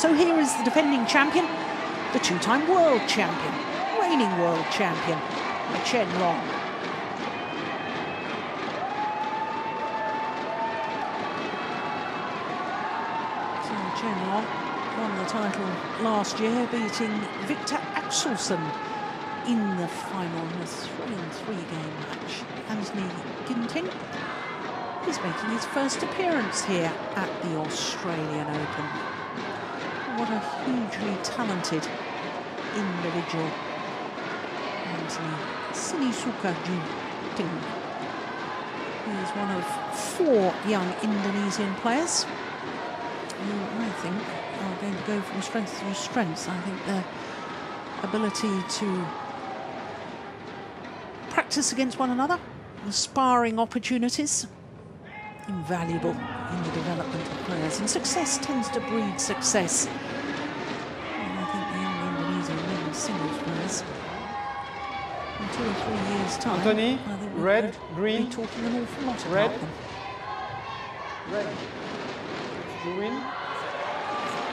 So here is the defending champion, the two-time world champion, reigning world champion, CHEN. So CHEN won the title last year, beating Victor Axelsen in the final in a 3-3 game match. Anthony Ginting is making his first appearance here at the Australian Open. What a hugely talented individual. Anthony Sinisuka GINTING. He is one of 4 young Indonesian players who I think are going to go from strength to strength. I think their ability to practice against one another, the sparring opportunities, invaluable in the development of players. And success tends to breed success. And I think the young Indonesian women's singles players, in 2 or 3 years' time, Anthony, I think red, green, be talking an awful lot red, about them. Red. You win.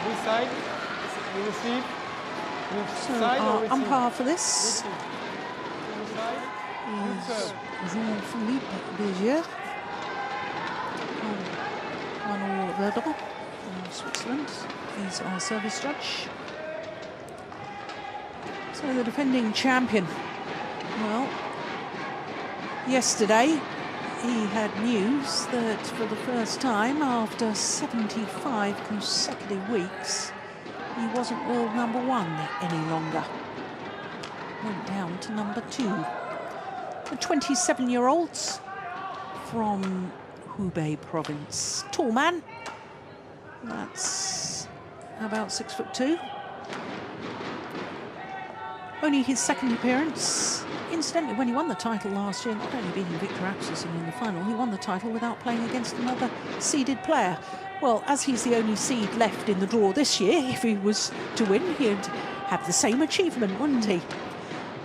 This side, you receive. Which So side our or receive? umpire for this Which side? is Jean-Philippe Berger. Manuel Verdon of Switzerland. He's our service judge. So the defending champion. Well, yesterday he had news that for the first time after 75 consecutive weeks, he wasn't world number 1 any longer. Went down to number 2. The 27-year-olds from Hubei province. Tall man. That's about 6'2". Only his second appearance. Incidentally, when he won the title last year, not only beating Victor Axelsen in the final, he won the title without playing against another seeded player. Well, as he's the only seed left in the draw this year, if he was to win, he'd have the same achievement, wouldn't he?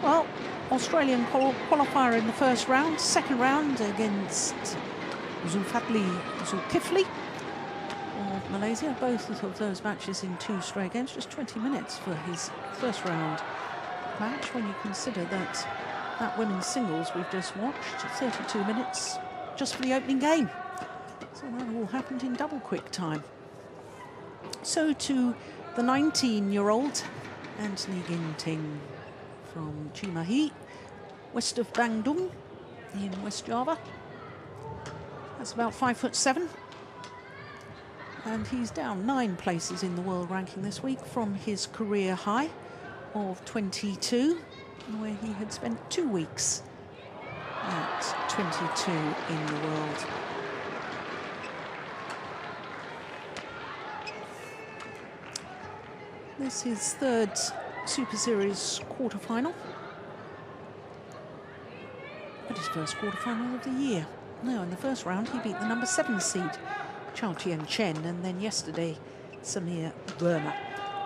Well, Australian qualifier in the first round, second round against Zulfadli Zulkifli of Malaysia. Both of those matches in 2 straight games, just 20 minutes for his first round match, when you consider that women's singles we've just watched, 32 minutes just for the opening game. So that all happened in double quick time. So to the 19-year-old Anthony Ginting from Cimahi, west of Bandung in West Java. That's about 5'7". And he's down 9 places in the world ranking this week from his career high of 22, where he had spent 2 weeks at 22 in the world. This is his 3rd Super Series quarter-final, but his first quarter-final of the year. Now, in the first round, he beat the number 7 seed, CHEN, and then yesterday, Samir Verma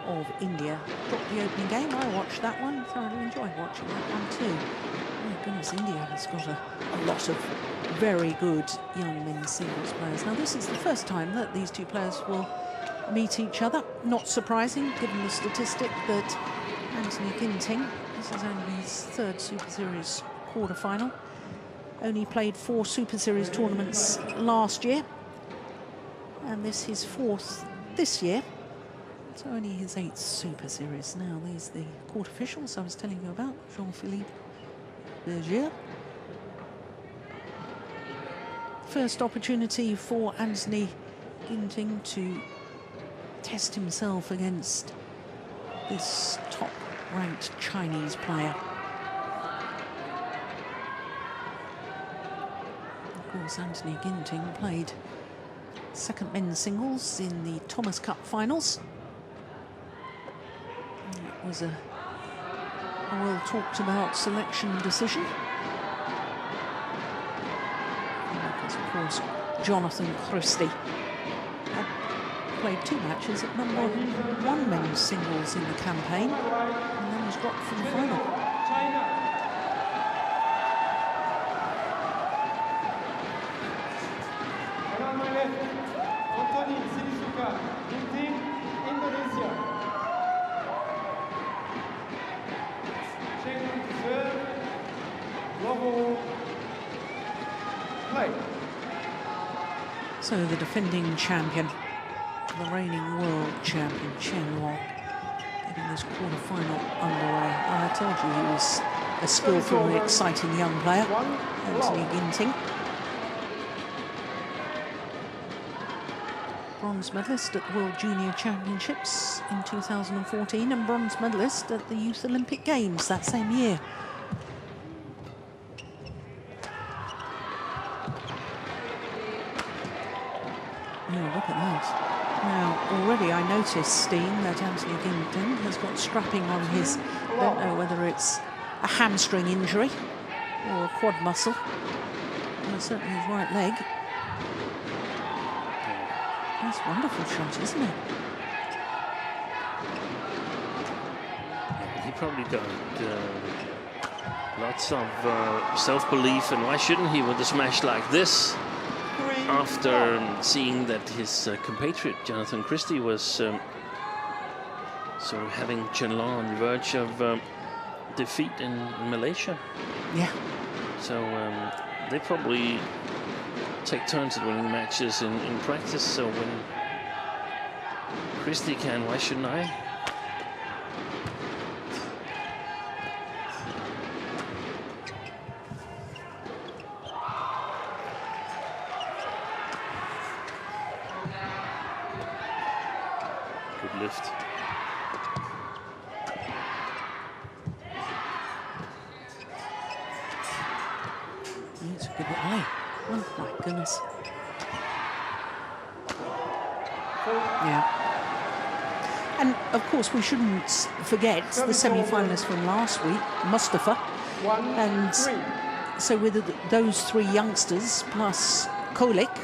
of India dropped the opening game. I watched that one, thoroughly enjoyed watching that one too. My goodness, India has got a lot of very good young men's singles players. Now, this is the first time that these 2 players will meet each other. Not surprising, given the statistic that Anthony Ginting, this is only his 3rd Super Series quarter-final. Only played 4 Super Series tournaments last year, and this his 4th this year. So only his 8th Super Series. Now, these are the court officials I was telling you about. Jean-Philippe Berger. First opportunity for Anthony Ginting to test himself against this top-ranked Chinese player. Of course, Anthony Ginting played 2nd men's singles in the Thomas Cup finals. It was a well-talked-about selection decision. Because, of course, Jonathan Christie had played 2 matches at number 1 men's singles in the campaign, and then was dropped from the final. Anthony Sinisuka, Ginting, Indonesia. So the defending champion, the reigning world champion, Chen Long, getting this quarter-final underway. I told you he was a skillful and exciting young player, Anthony Ginting. Bronze medalist at the World Junior Championships in 2014 and bronze medalist at the Youth Olympic Games that same year. Oh, look at that. Now, already I noticed, Steen, that Anthony Ginting has got strapping on his, I don't know whether it's a hamstring injury or a quad muscle. Well, certainly his right leg. That's a wonderful shot, isn't it? He probably got lots of self-belief, and why shouldn't he with a smash like this? After seeing that his compatriot Jonathan Christie was sort of having Chen Long on the verge of defeat in Malaysia. Yeah. So they probably take turns at winning matches in practice. So when Christie can, why shouldn't I? Good lift. It's a good volley. Oh my goodness. Yeah. And of course we shouldn't forget the semi-finalist from last week, Mustafa. And so with those three youngsters plus Kolik,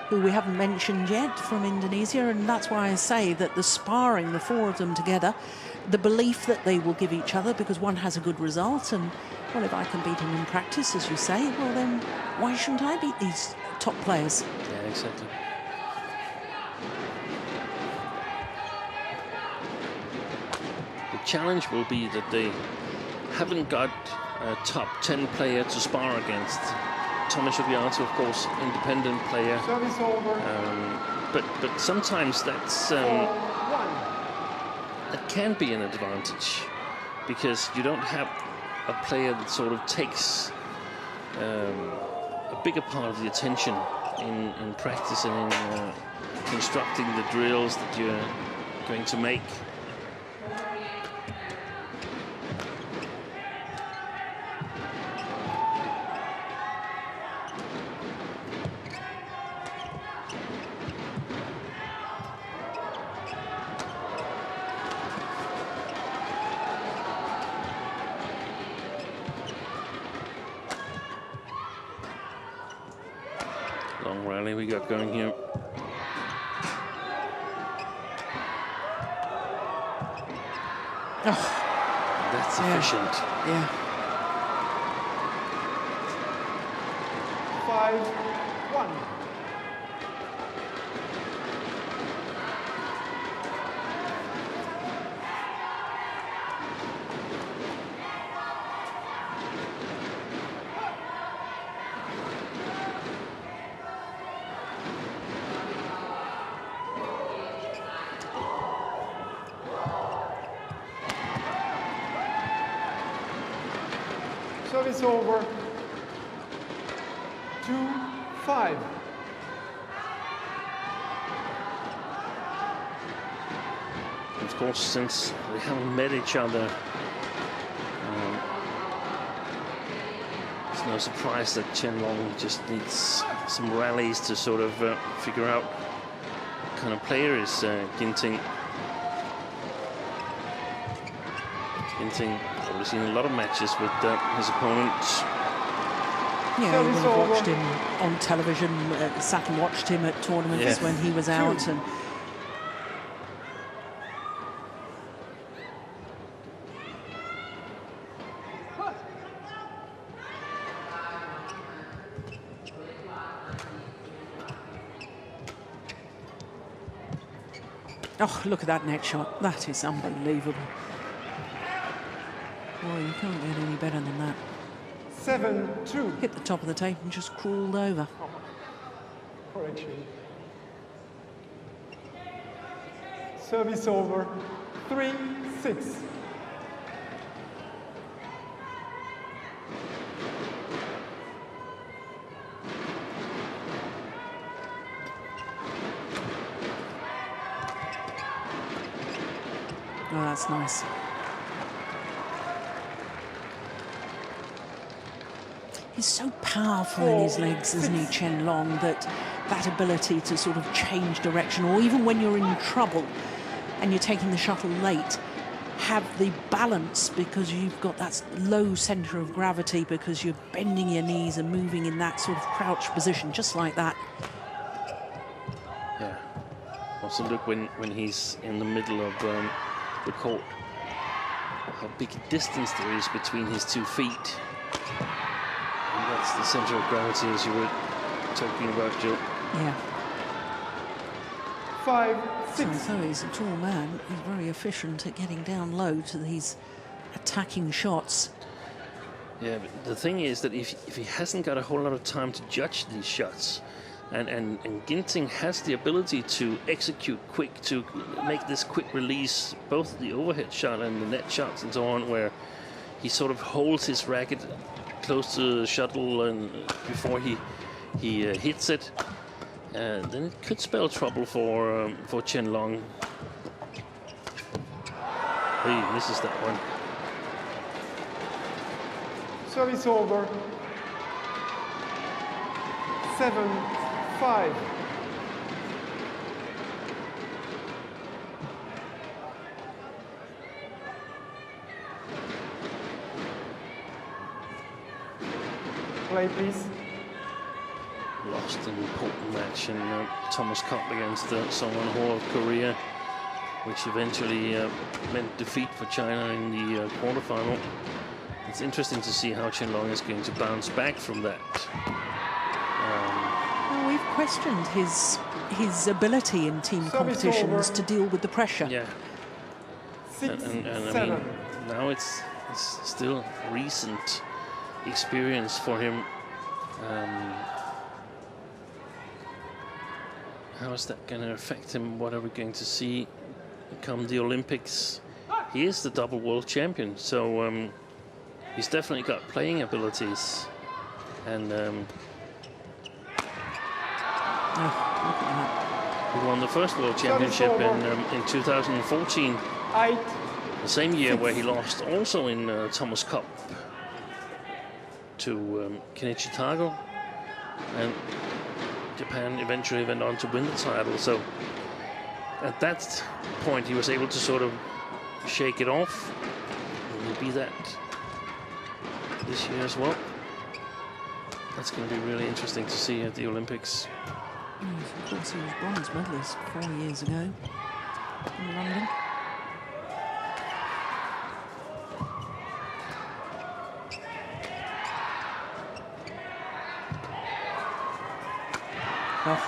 who we haven't mentioned yet, from Indonesia, and that's why I say that the sparring, the four of them together, the belief that they will give each other because one has a good result, and well, if I can beat him in practice, as you say, well then why shouldn't I beat these top players? Yeah, exactly. The challenge will be that they haven't got a top 10 player to spar against. Thomas Obiato, of course, independent player. But sometimes that's that can be an advantage because you don't have a player that sort of takes a bigger part of the attention in practice and in constructing the drills that you're going to make. Long rally we got going here. Oh, that's efficient. Yeah. 5-1. Service over. 2-5. Of course, since we haven't met each other, it's no surprise that Chen Long just needs some rallies to sort of figure out what kind of player is Ginting. Ginting probably seen a lot of matches with his opponents. Yeah, we would have watched him on television, sat and watched him at tournaments when he was out. And oh, look at that net shot. That is unbelievable. Boy, you can't get any better than that. 7-2. Hit the top of the tape and just crawled over. Correction. Service over. 3-6. Oh, that's nice. He's so powerful in his legs, isn't he, Chen Long, that ability to sort of change direction, or even when you're in trouble and you're taking the shuttle late, have the balance because you've got that low centre of gravity because you're bending your knees and moving in that sort of crouched position, just like that. Yeah. Also look when he's in the middle of the court, how big a distance there is between his 2 feet. And that's the center of gravity, as you were talking about, Jill. Yeah. 5-6. So he's a tall man. He's very efficient at getting down low to these attacking shots. Yeah, but the thing is that if he hasn't got a whole lot of time to judge these shots, and Ginting has the ability to execute quick, to make this quick release, both the overhead shot and the net shots and so on, where he sort of holds his racket close to the shuttle and before he hits it, then it could spell trouble for Chen Long. He misses that one. Service over. 7-5. Play, please. Lost an important match in Thomas Cup against Sungwon Ho of Korea, which eventually meant defeat for China in the quarterfinal. It's interesting to see how Chen Long is going to bounce back from that. Well, we've questioned his ability in team competitions to deal with the pressure. Yeah. 6-7. And I mean, now it's still recent experience for him. How is that going to affect him? What are we going to see come the Olympics? He is the double world champion, so he's definitely got playing abilities. And Oh, look at that. he won the first world championship in 2014, 8. the same year where he lost also in Thomas Cup to Kenichi Tago, and Japan eventually went on to win the title. So at that point he was able to sort of shake it off. Will he be that this year as well? That's going to be really interesting to see at the Olympics. Yes, of course, he was bronze medalist 4 years ago in London. Oh,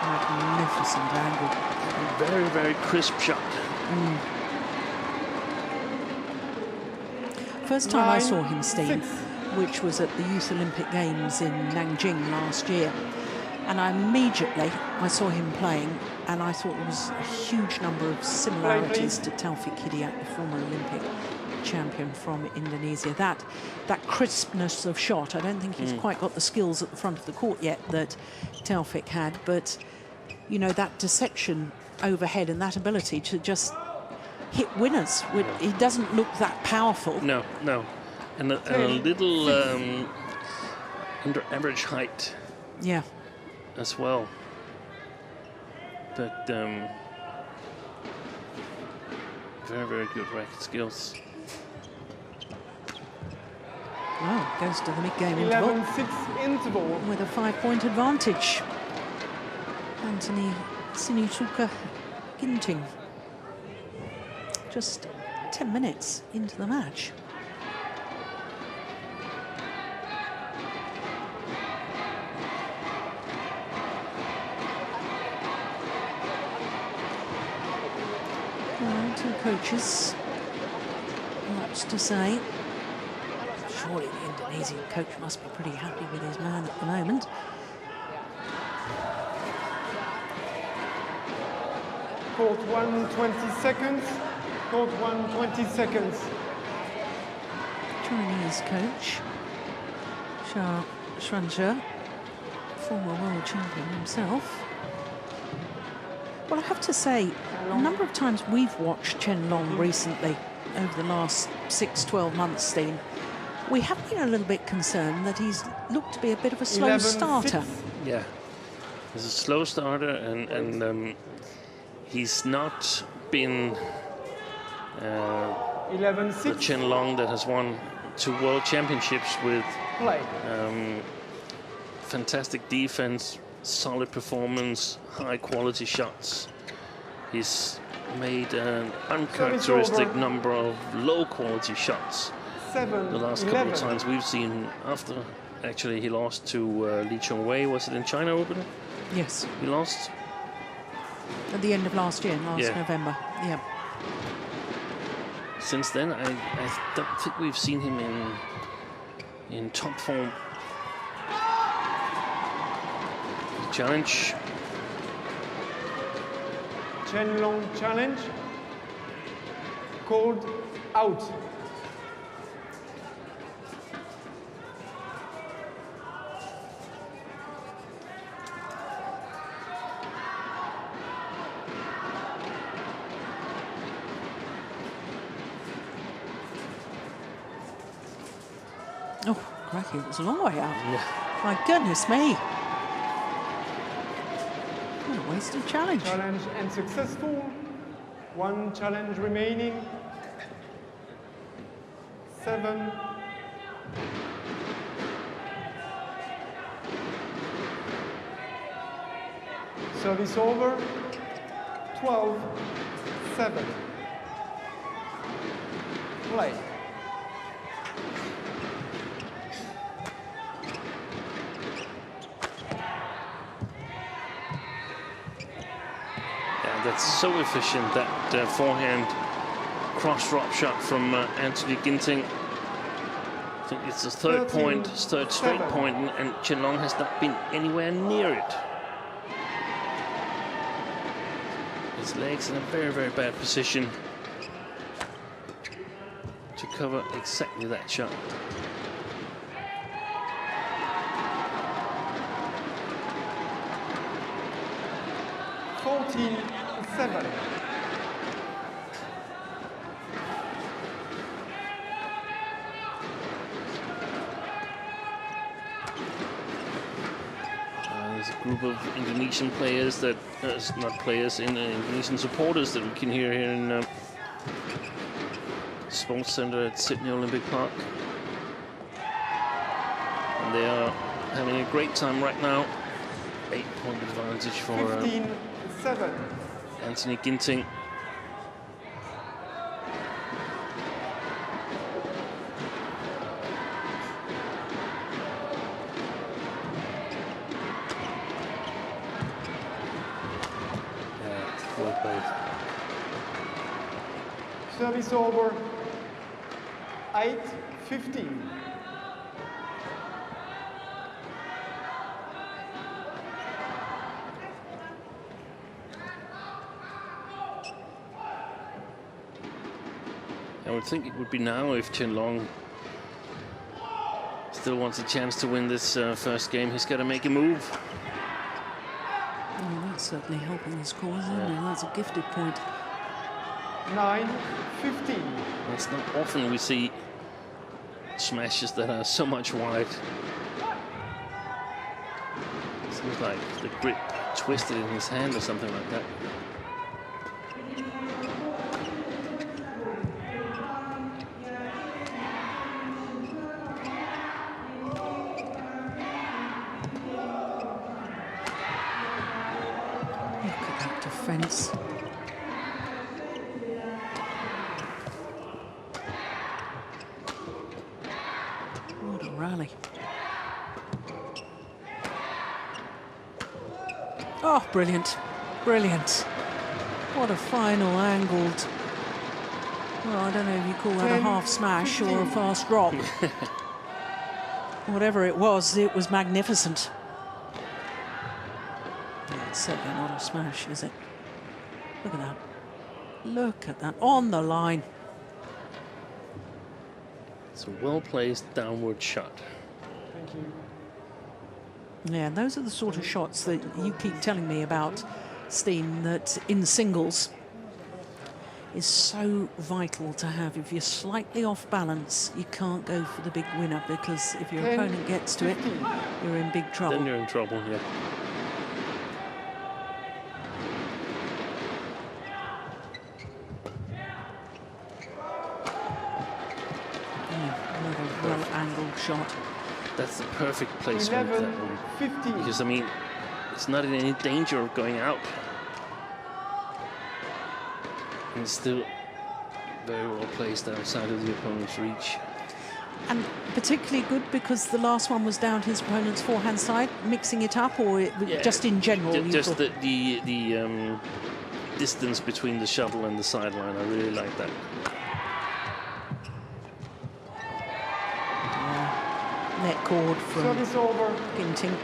magnificent angle. Very, very crisp shot. First time I saw him, 9-6. Steve, which was at the Youth Olympic Games in Nanjing last year. And I saw him playing, and I thought there was a huge number of similarities to Taufik Hidiat, the former Olympic champion from Indonesia. That crispness of shot, I don't think he's quite got the skills at the front of the court yet that Taufik had, but, you know, that deception overhead and that ability to just hit winners. He doesn't look that powerful. No, no. And a little under average height. Yeah. As well. But very, very good racket skills. Well, goes to the mid-game interval 11-6 interval. with a 5-point advantage. Anthony Sinisuka Ginting. Just 10 minutes into the match. Well, two coaches, lots to say. Surely the Indonesian coach must be pretty happy with his man at the moment. Court 1, 20 seconds. Court 1, 20 seconds. Chinese coach, Xia Xuanzhe, former world champion himself. Well, I have to say, a number of times we've watched Chen Long recently, over the last 6-12 months, Steen, we have been a little bit concerned that he's looked to be a bit of a slow 11, starter. 6. Yeah, he's a slow starter, and he's not been 11, the 6. Chen Long that has won 2 world championships with Play. fantastic defense, solid performance, high quality shots. He's made an uncharacteristic number of low quality shots. 7, The last 11. couple of times we've seen, after actually he lost to Li Chongwei, was it in China Open? Yes, He lost. at the end of last year, last Yeah. November. Yeah. Since then, I don't think we've seen him in top form. Challenge. Chen Long challenge. Called out. Oh, cracky, it was a long way out. Yeah. My goodness me. What a wasted challenge. Challenge unsuccessful. 1 challenge remaining. 7. Service over. 12, 7. Play. Yeah, that's so efficient, that forehand cross-drop shot from Anthony Ginting. I think it's his third 13, point, his third straight 7. point, and Chen Long has not been anywhere near it. His legs in a very, very bad position to cover exactly that shot. Fourteen, 7. There's a group of Indonesian players that, not players, Indonesian supporters that we can hear here in Sports Center at Sydney Olympic Park. And they are having a great time right now. 8-point advantage for 15, 7. Anthony Ginting. Well played. Service over. 8, 15. I would think it would be now if Chen Long still wants a chance to win this first game. He's got to make a move. Oh, that's certainly helping his cause, isn't it? That's a gifted point. 9, 15. It's not often we see smashes that are so much wide. Seems like the grip twisted in his hand or something like that. Look at that defence. What a rally. Oh, brilliant. Brilliant. What a final angled. Well, I don't know if you call that a 10, half smash or a 15. fast drop. Whatever it was magnificent. Yeah, it's certainly not a smash, is it? Look at that. Look at that. On the line. It's a well-placed downward shot. Thank you. Yeah, those are the sort of shots that you keep telling me about, Steen, that in singles is so vital to have. If you're slightly off balance, you can't go for the big winner, because if your 10, opponent gets to it, 15. you're in big trouble. Then you're in trouble, yeah. Another well-angled shot. That's the perfect placement. 11, That one. 15. Because, I mean, it's not in any danger of going out. And it's still very well placed outside of the opponent's reach. And particularly good because the last one was down his opponent's forehand side, mixing it up, or just in general? Just the distance between the shuttle and the sideline. I really like that. Net cord from Service over. Ginting.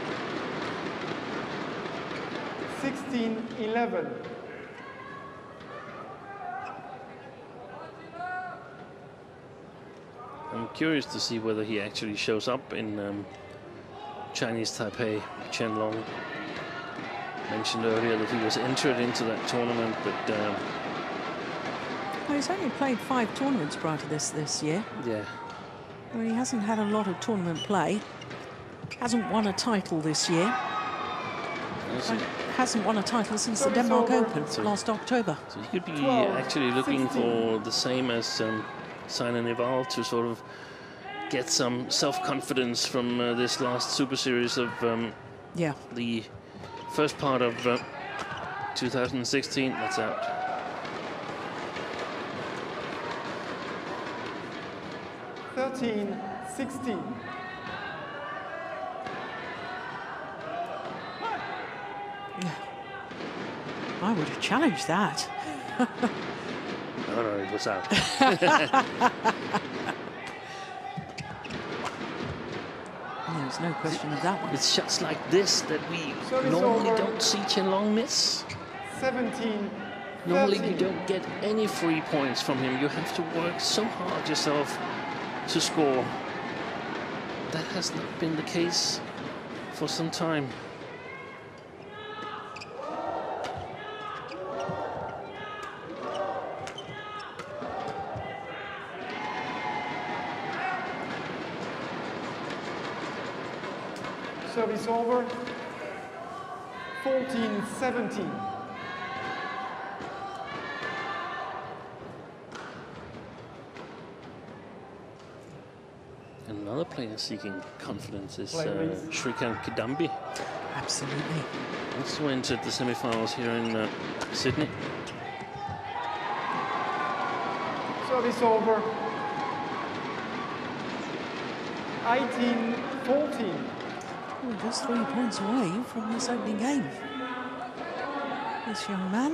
16-11. I'm curious to see whether he actually shows up in Chinese Taipei. Chen Long mentioned earlier that he was entered into that tournament, but Well, he's only played 5 tournaments prior to this year. yeah, I mean, he hasn't had a lot of tournament play. Hasn't won a title this year. also- Hasn't won a title since the Service Denmark over. Open last October. so he could be 12, actually looking 16. for the same as Simon Neval to sort of get some self-confidence from this last Super Series of Yeah. the first part of 2016. That's out. Thirteen, 16. I would have challenged that. No, no, it was out. There's no question of that one. It's shots like this that we Service normally over. don't see Chen Long miss. 17, Normally 13. you don't get any free points from him. You have to work so hard yourself to score. That has not been the case for some time. Service over. 14, 17. Another player seeking confidence is Play, please. Shrikant Kidambi. Absolutely. Also entered the semifinals here in Sydney. Service over. 18, 14. Well, just 3 points away from this opening game. This young man,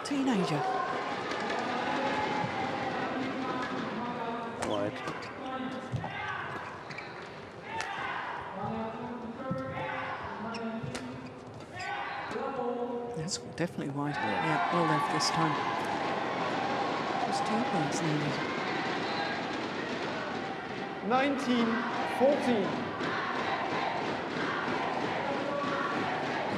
teenager. Wide. That's definitely wide. Yeah, well left this time. Just 2 points needed. 19, 14.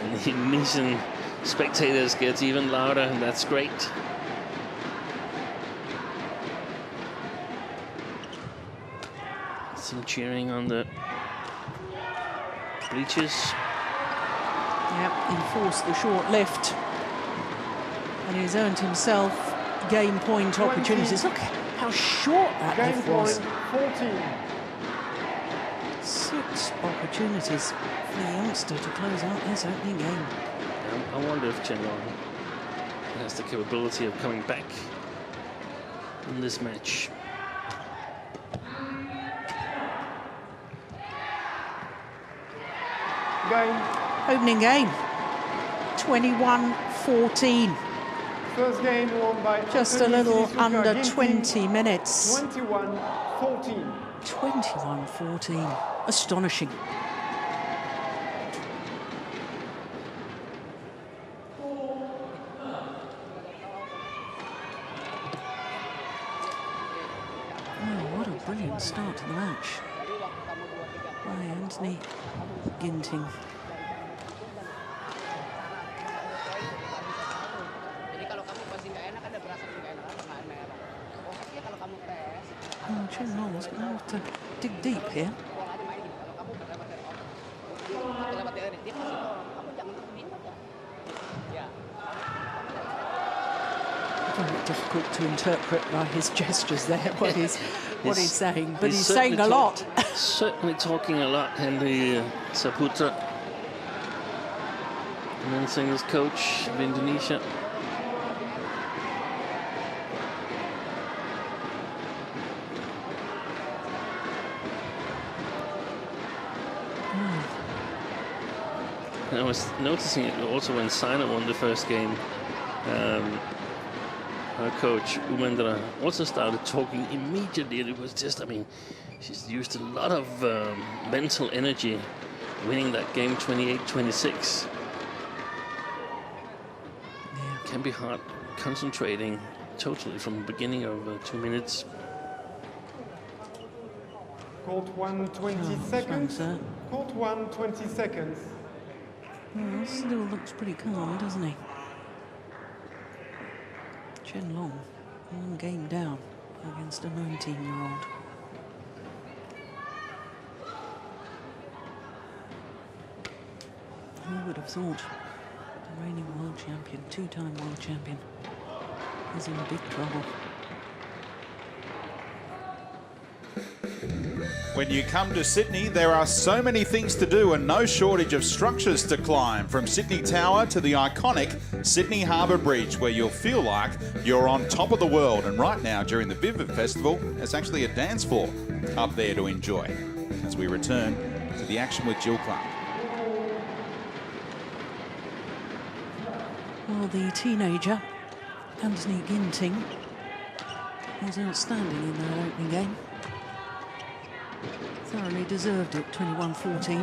And the Indonesian spectators get even louder, and that's great. Some cheering on the bleachers. Yep, he forced the short left. And he's earned himself game point 20. opportunities. Look how short that Game left was. point, 14. 6 opportunities for the youngster to close out this opening game. I wonder if Chen Long has the capability of coming back in this match. Game. Opening game, 21-14. First game won by Just a Anthony little Sinisuka, under Ginting, 20 minutes. 21-14. 21-14. Astonishing. brilliant start to the match by Anthony Ginting. Oh, Chen Long's going to have to dig deep here. Very difficult to interpret by his gestures there what he's saying, but he's saying a lot. Certainly talking a lot, Henry Saputra, the men's singles coach of Indonesia. And I was noticing it also when Sina won the first game. Her coach, Umendra, also started talking immediately. It was just, I mean, she's used a lot of mental energy winning that game 28-26. Yeah. Can be hard concentrating totally from the beginning of 2 minutes. Court 1, 20 seconds. Court 1, 20 seconds. Well, still looks pretty calm, doesn't he? Chen Long, one game down against a 19-year-old. Who would have thought the reigning world champion, two-time world champion, is in big trouble? When you come to Sydney, there are so many things to do and no shortage of structures to climb, from Sydney Tower to the iconic Sydney Harbour Bridge, where you'll feel like you're on top of the world. And right now, during the Vivid Festival, there's actually a dance floor up there to enjoy as we return to the action with Jill Clark. Well, the teenager, Anthony Ginting, was outstanding in that opening game. Thoroughly deserved it, 21-14.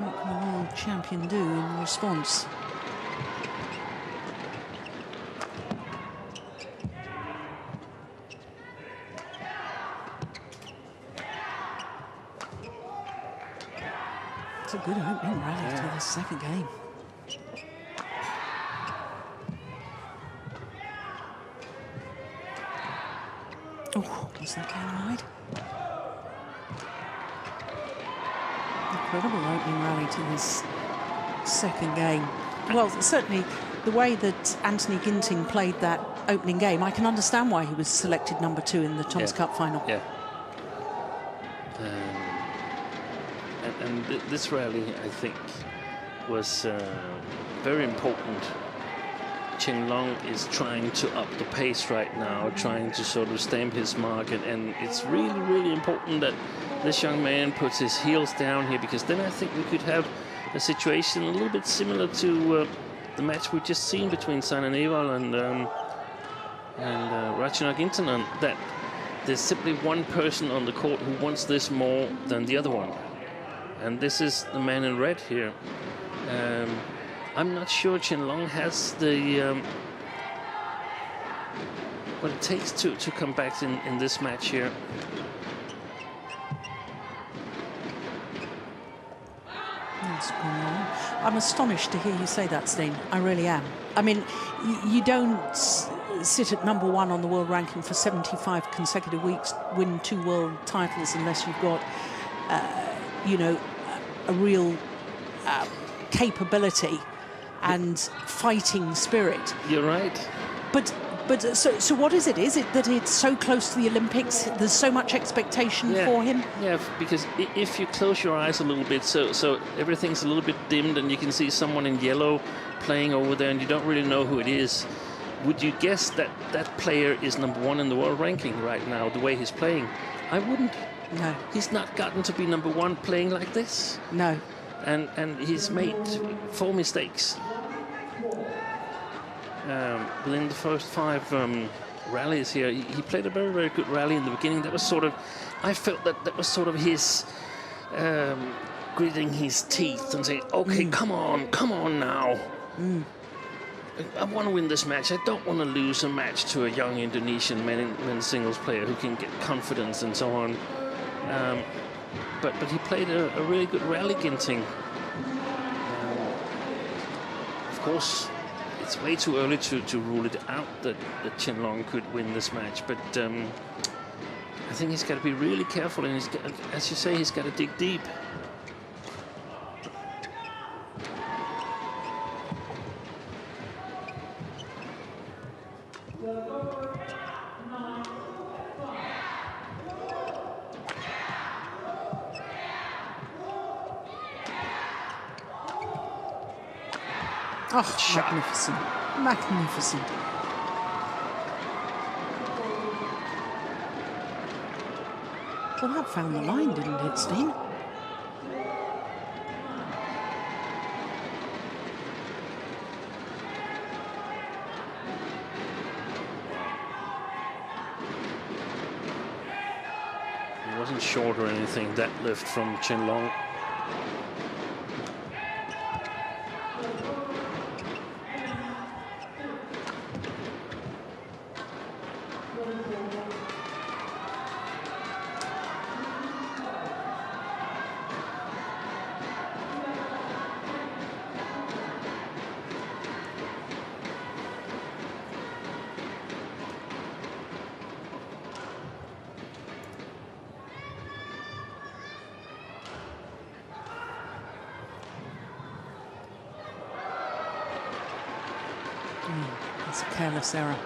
What can the world champion do in response? It's a good opening rally to the second game. Oh, was that game wide? Incredible opening rally to this second game. Well, certainly the way that Anthony Ginting played that opening game, I can understand why he was selected number 2 in the Thomas Cup final. Yeah. And this rally, I think, was very important. Chen Long is trying to up the pace right now, trying to sort of stamp his mark, and it's really, really important that this young man puts his heels down here, because then I think we could have a situation a little bit similar to the match we've just seen between Sina Nehwal and Rachana Gintinan, that there's simply one person on the court who wants this more than the other one. And this is the man in red here. I'm not sure Chen Long has the what it takes to come back in this match here. I'm astonished to hear you say that, Steen. I really am. I mean, you don't sit at number 1 on the world ranking for 75 consecutive weeks, win 2 world titles, unless you've got, you know, a real capability and fighting spirit. You're right. But so what is it? Is it that it's so close to the Olympics? There's so much expectation for him? Yeah, because if you close your eyes a little bit, so everything's a little bit dimmed and you can see someone in yellow playing over there and you don't really know who it is, would you guess that that player is number 1 in the world ranking right now, the way he's playing? I wouldn't. No. He's not gotten to be number 1 playing like this. No. And he's made 4 mistakes. Within the first 5 rallies here, he played a very, very good rally in the beginning. That was sort of, I felt that was sort of his gritting his teeth and saying, okay, come on now. I want to win this match. I don't want to lose a match to a young Indonesian men's singles player who can get confidence and so on. But he played a really good rally, Ginting. Of course, it's way too early to rule it out that Chen Long could win this match. But I think he's got to be really careful, and he's got, as you say, he's got to dig deep. Oh, magnificent. Magnificent. Well, that found the line, didn't it, Steen? He wasn't short or anything, that lift from Chen Long. It's a careless error.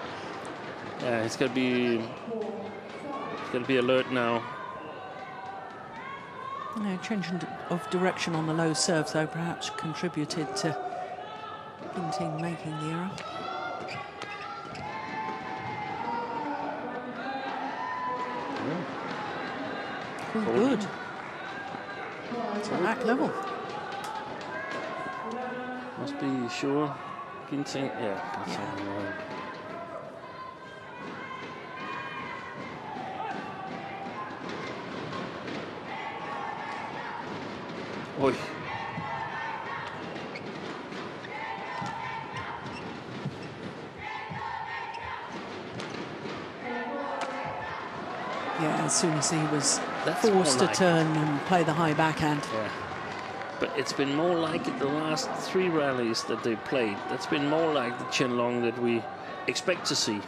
Yeah, he's got to be alert now. No, change of direction on the low serve, though, perhaps contributed to Ginting making the error. Oh, good. It's at that level. Must be sure. Ginting, yeah, that's on the line. Oi. Yeah, as soon as he was That's forced to more like turn and play the high backhand. Yeah. But it's been more like it the last 3 rallies that they played. That's been more like the Chen Long that we expect to see.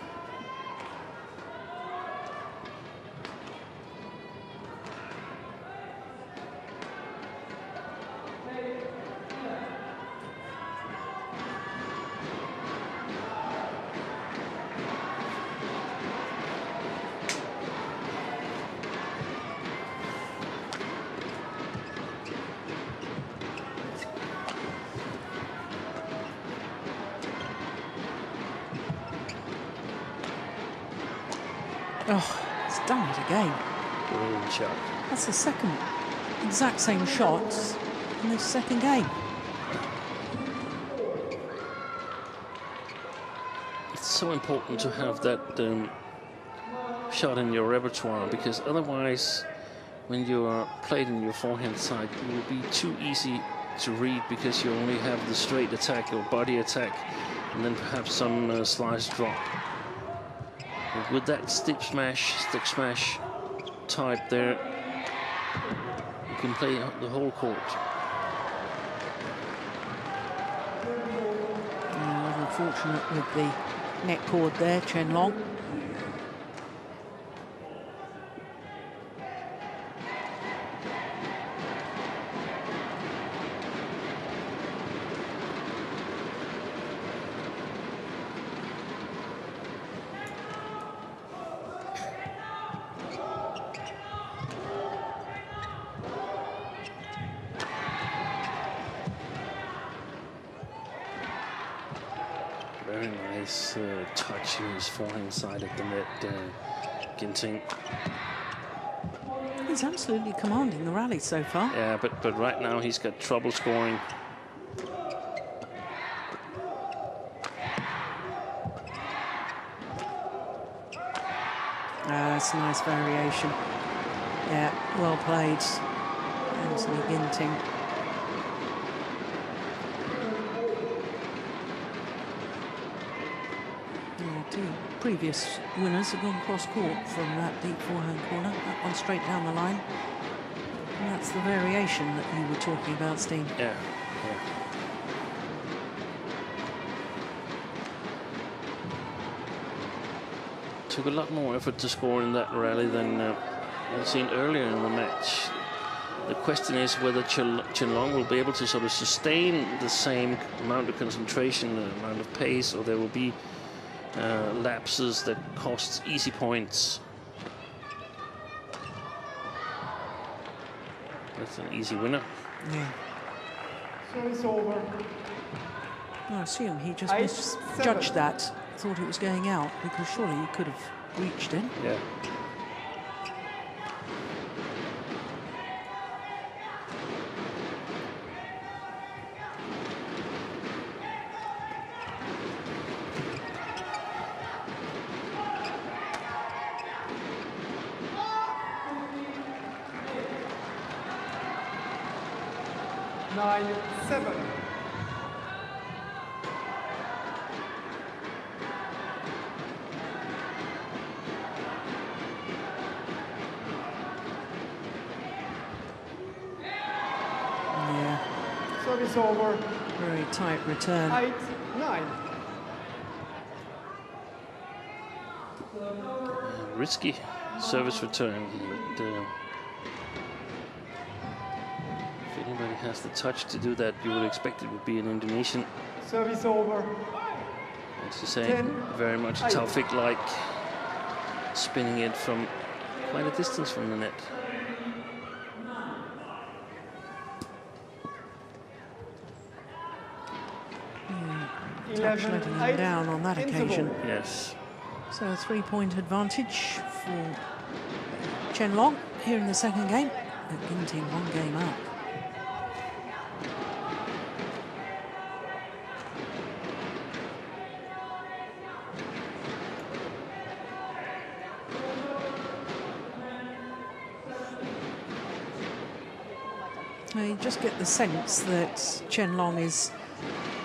Oh, he's done it again. Brilliant shot. That's the second exact same shots in the second game. It's so important to have that shot in your repertoire, because otherwise, when you are played in your forehand side, it will be too easy to read, because you only have the straight attack or body attack, and then perhaps some slice drop. But with that stick smash type there, you can play the whole court. Unfortunate with the neck cord there, Chen Long. Very nice touch in his forehand side at the net, Ginting. He's absolutely commanding the rally so far. Yeah, but right now he's got trouble scoring. That's a nice variation. Yeah, well played, Anthony Ginting. previous winners have gone cross-court from that deep forehand corner. That one straight down the line. And that's the variation that you were talking about, Steen. Yeah. Took a lot more effort to score in that rally than we've seen earlier in the match. The question is whether Chen Long will be able to sort of sustain the same amount of concentration, the amount of pace, or there will be lapses that cost easy points. That's an easy winner. Yeah. So it's over. I assume he just misjudged that, thought it was going out, because surely he could have reached in. Yeah. Service over. Very tight return. 8-9. Risky service return, but if anybody has the touch to do that, you would expect it would be an Indonesian. Service over. As you say, very much Taufik-like, spinning it from quite a distance from the net. Touch letting him down on that occasion. Yes. So a 3-point advantage for Chen Long here in the second game. Ginting 1 game up. You just get the sense that Chen Long is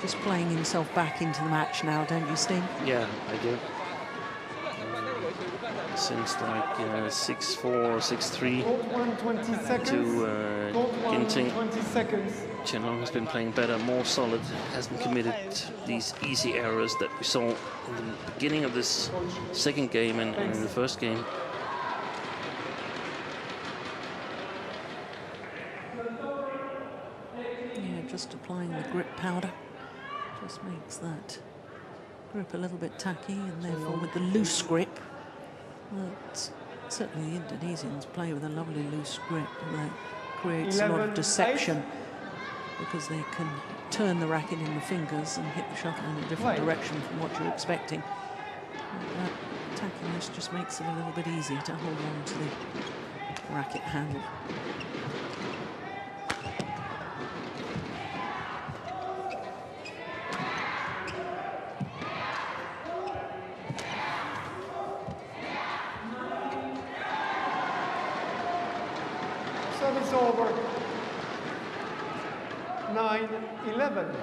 just playing himself back into the match now, don't you, Steen? Yeah, I do. Since like 6-4, 6-3 to Ginting, Chen Long has been playing better, more solid, hasn't committed these easy errors that we saw in the beginning of this second game and in the first game. Yeah, just applying the grip powder just makes that grip a little bit tacky, and therefore with the loose grip, but certainly the Indonesians play with a lovely loose grip, and that creates a lot of deception because they can turn the racket in the fingers and hit the shuttle in a different direction from what you're expecting. And that tackiness just makes it a little bit easier to hold on to the racket handle. Service over. 9-11.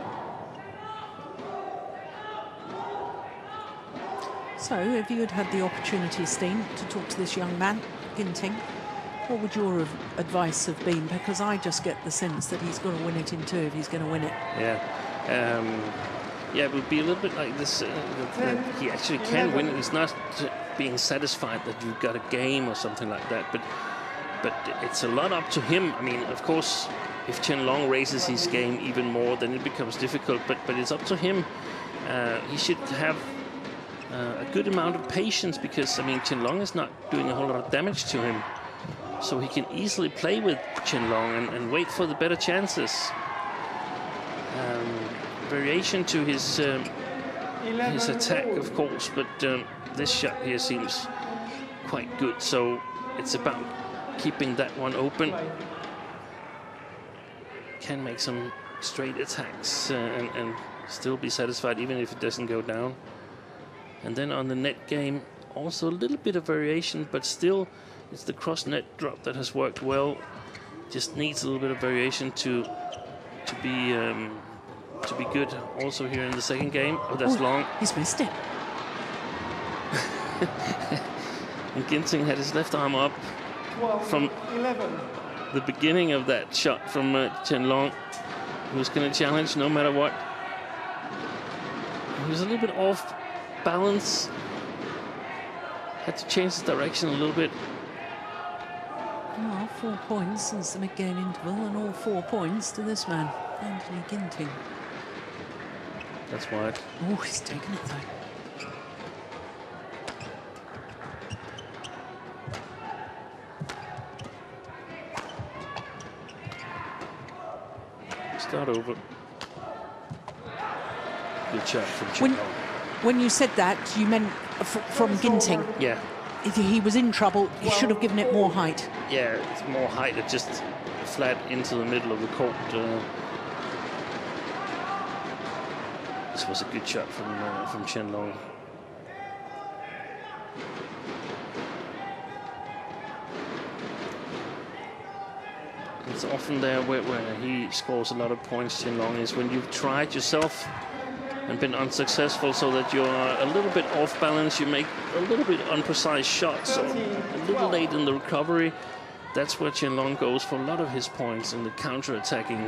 So, if you had had the opportunity, Steen, to talk to this young man, Ginting, what would your advice have been? Because I just get the sense that he's got to win it in 2 if he's going to win it. Yeah. Yeah, it would be a little bit like this, that he actually can win it. It's not being satisfied that you've got a game or something like that, but it's a lot up to him. I mean, of course, if Chen Long raises his game even more, then it becomes difficult, but it's up to him. He should have a good amount of patience, because, I mean, Chen Long is not doing a whole lot of damage to him. So he can easily play with Chen Long and wait for the better chances. Variation to his attack, of course, but this shot here seems quite good. So it's about keeping that one open. Can make some straight attacks and still be satisfied even if it doesn't go down. And then on the net game, also a little bit of variation, but still it's the cross net drop that has worked well. Just needs a little bit of variation to be good also here in the second game. Oh, that's long. He's missed it. And Ginting had his left arm up 12, from 11. the beginning of that shot from Chen Long. He was going to challenge no matter what. He was a little bit off balance. Had to change the direction a little bit. Well, 4 points since the mid-game interval, and all 4 points to this man, Anthony Ginting. That's wide. Oh, he's taken it though. Start over. Good shot from Chen Long. When you said that, you meant from Ginting. Yeah. He was in trouble. He should have given it more height. Yeah, it's more height. It just flat into the middle of the court. This was a good shot from Chen Long. It's often there where he scores a lot of points, Chen Long, is when you've tried yourself and been unsuccessful, so that you're a little bit off balance, you make a little bit unprecise shots, or a little late in the recovery. That's where Chen Long goes for a lot of his points in the counter-attacking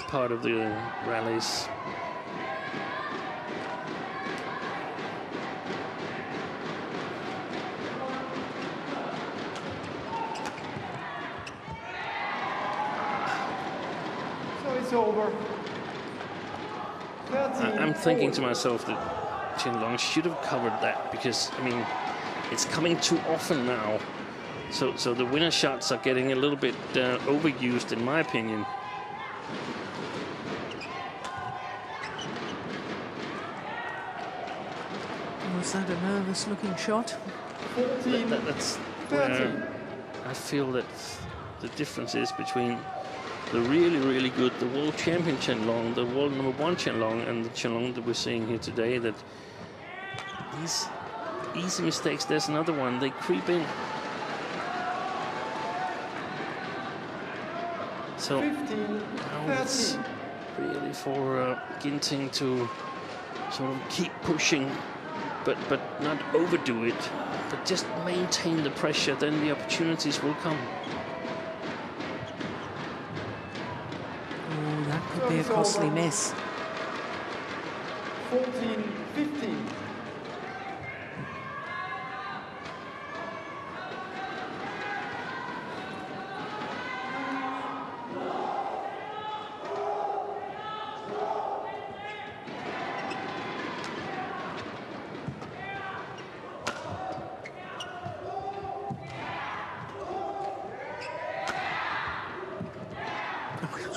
part of the rallies. Over. I'm thinking to myself that Chen Long should have covered that, because I mean it's coming too often now. So the winner shots are getting a little bit overused, in my opinion. Was that a nervous-looking shot? That's where I feel that the difference is between the really good, the world champion Chen Long, the world #1 Chen Long, and the Chen Long that we're seeing here today. That these easy mistakes, there's another one, they creep in. So now it's really for Ginting to sort of keep pushing, but not overdo it, but just maintain the pressure, then the opportunities will come. Could be a costly miss. 14-15.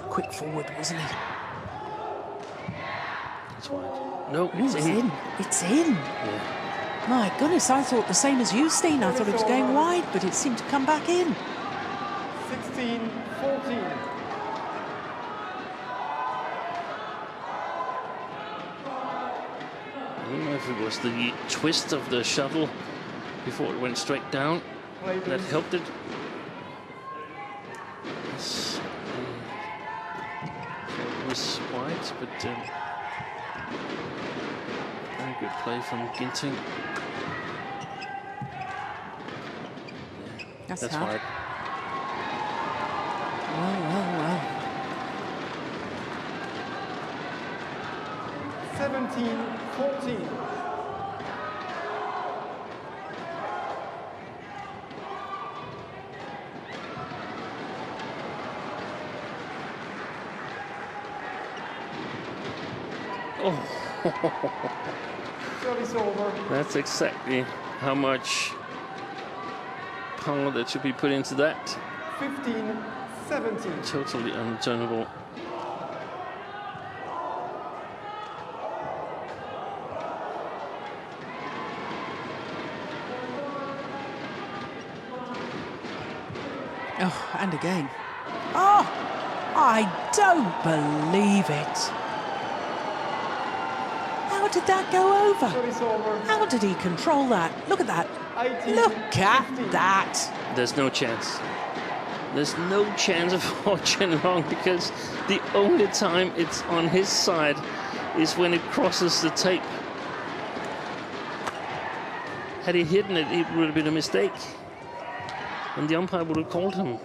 Quick forward, wasn't it? It's wide. No, it's in. It's in. Yeah. My goodness, I thought the same as you, Steen. I thought it was going wide, but it seemed to come back in. 16-14. I don't know if it was the twist of the shuttle before it went straight down that helped it. It was wide, but very good play from Ginting. Yeah, that's wide. Well. 17-14. Oh, Service over. that's exactly how much power that should be put into that. 15-17. Totally unturnable. Oh, and again. Oh, I don't believe it. How did that go over? Service over. How did he control that? Look at that. Look at that. There's no chance. There's no chance for Chen Long, because the only time it's on his side is when it crosses the tape. Had he hidden it, it would have been a mistake. And the umpire would have called him.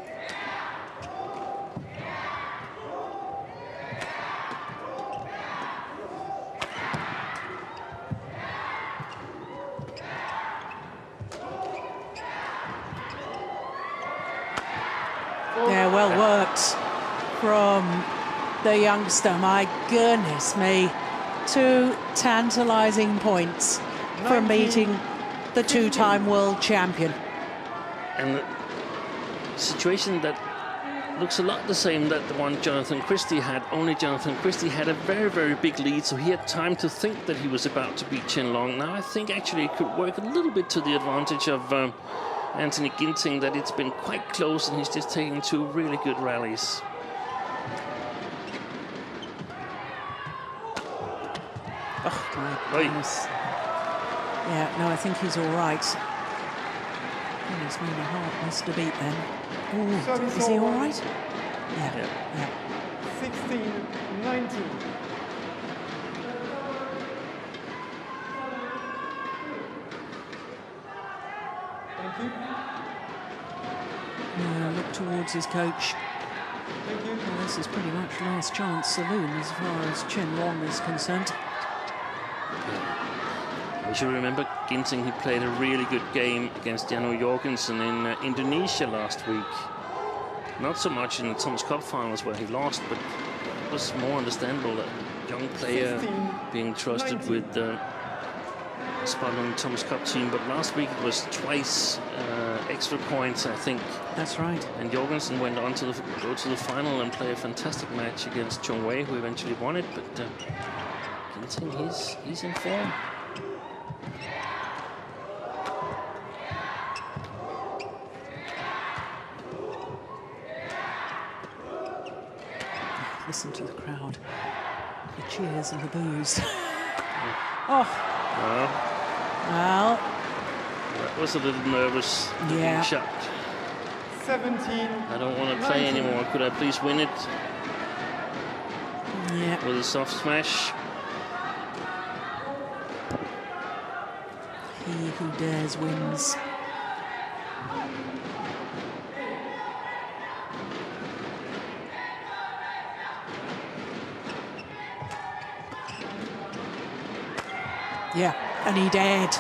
Yeah, well worked from the youngster. My goodness me. 2 tantalising points from beating the 2-time world champion. And the situation that looks a lot the same that the one Jonathan Christie had, only Jonathan Christie had a very, very big lead, so he had time to think that he was about to beat Chen Long. Now I think actually it could work a little bit to the advantage of Anthony Ginting, that it's been quite close and he's just taking 2 really good rallies. Oh, my goodness. Yeah, no, I think he's all right. Goodness me, my heart must have beat then. Ooh, is he all right? Yeah. 16-19. Thank you. Yeah, look towards his coach. Thank you. Well, this is pretty much last chance saloon as far as Chen Long is concerned. We should remember Ginting, he played a really good game against Jano Jorgensen in Indonesia last week. Not so much in the Thomas Cup finals where he lost, but it was more understandable that a young player being trusted 19. With the spot on the Thomas Cup team. But last week it was twice extra points, I think. That's right. And Jorgensen went on to go to the final and play a fantastic match against Chong Wei, who eventually won it. But Ginting, he's in form. Listen to the crowd, the cheers and the boos. Oh, well, that was a little nervous. Yeah. Shot. 17. I don't want to play anymore. Could I please win it? Yeah. With a soft smash. He who dares wins. Yeah, and he dared.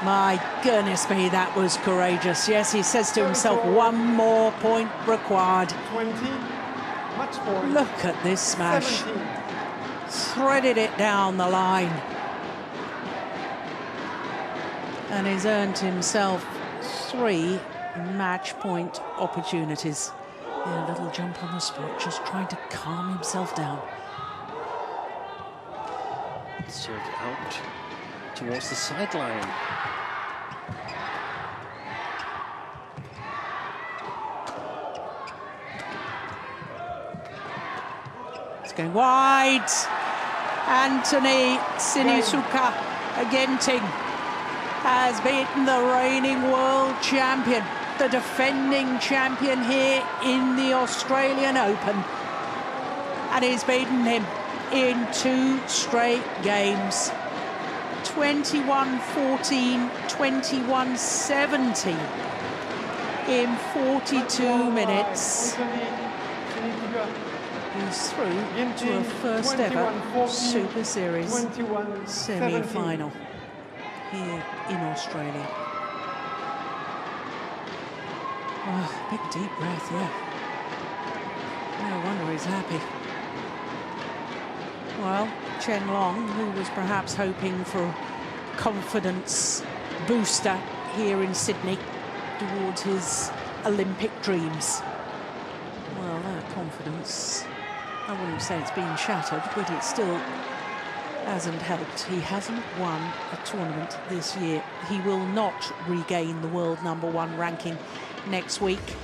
My goodness me, that was courageous. Yes, he says to himself, 1 more point required. 20. Match point. Look at this smash. 17. Threaded it down the line. And he's earned himself 3 match point opportunities. Yeah, a little jump on the spot, just trying to calm himself down. Served out towards the sideline. It's going wide. Anthony Sinisuka Ginting has beaten the reigning world champion, the defending champion here in the Australian Open. And he's beaten him in 2 straight games. 21-14, 21-17 in 42 minutes. He's through to a first ever Super Series semi-final here in Australia. Oh, big deep breath, yeah. No wonder he's happy. Well, Chen Long, who was perhaps hoping for a confidence booster here in Sydney towards his Olympic dreams. Well, that confidence, I wouldn't say it's been shattered, but it still hasn't helped. He hasn't won a tournament this year. He will not regain the world #1 ranking next week.